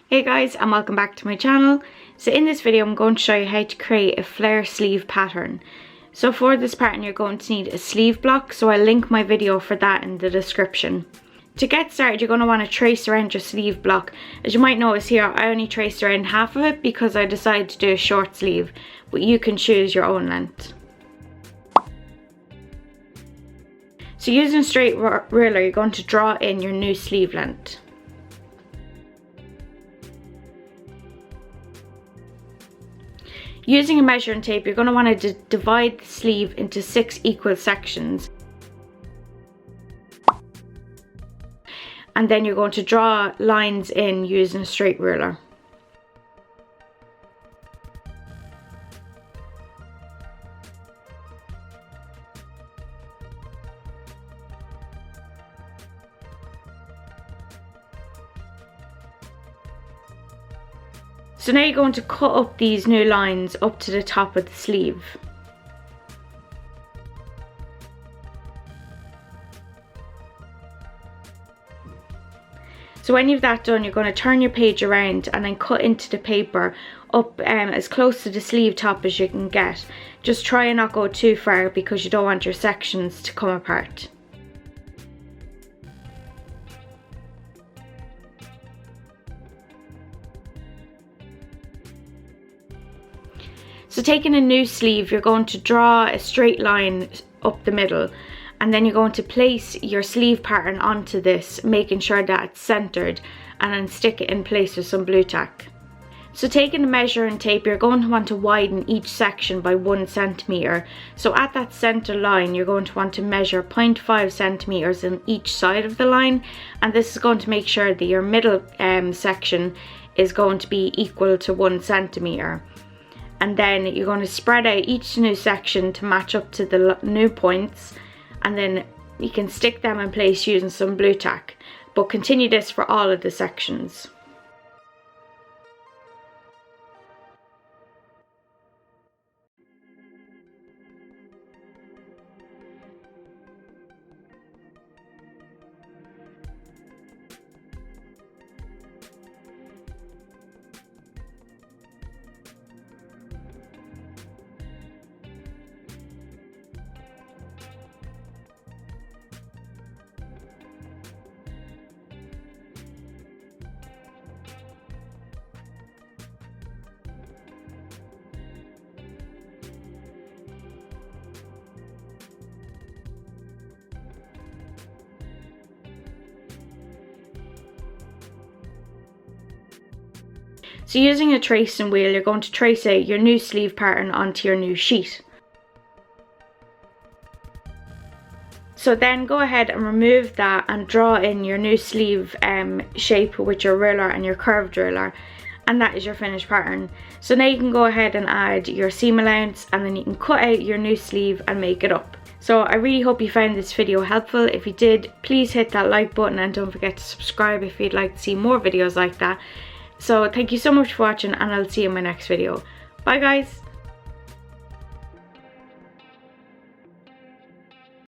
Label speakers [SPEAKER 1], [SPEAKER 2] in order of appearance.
[SPEAKER 1] Hey guys, and welcome back to my channel. So in this video I'm going to show you how to create a flare sleeve pattern. So for this pattern you're going to need a sleeve block, so I'll link my video for that in the description. To get started you're going to want to trace around your sleeve block. As you might notice here, I only traced around half of it because I decided to do a short sleeve, but you can choose your own length. So using a straight ruler you're going to draw in your new sleeve length. Using a measuring tape, you're going to want to divide the sleeve into 6 equal sections. And then you're going to draw lines in using a straight ruler. So now you're going to cut up these new lines up to the top of the sleeve. So when you've that done, you're going to turn your page around and then cut into the paper up as close to the sleeve top as you can get. Just try and not go too far because you don't want your sections to come apart. So taking a new sleeve, you're going to draw a straight line up the middle, and then you're going to place your sleeve pattern onto this, making sure that it's centered, and then stick it in place with some blue tack. So taking a measuring tape, you're going to want to widen each section by 1 centimeter. So at that center line, you're going to want to measure 0.5 centimeters on each side of the line, and this is going to make sure that your middle section is going to be equal to 1 centimeter. And then you're going to spread out each new section to match up to the new points, and then you can stick them in place using some blue tack, but continue this for all of the sections. So using a tracing wheel, you're going to trace out your new sleeve pattern onto your new sheet. So then go ahead and remove that and draw in your new sleeve shape with your ruler and your curved ruler, and that is your finished pattern. So now you can go ahead and add your seam allowance, and then you can cut out your new sleeve and make it up. So I really hope you found this video helpful. If you did, please hit that like button and don't forget to subscribe if you'd like to see more videos like that. So thank you so much for watching, and I'll see you in my next video. Bye guys!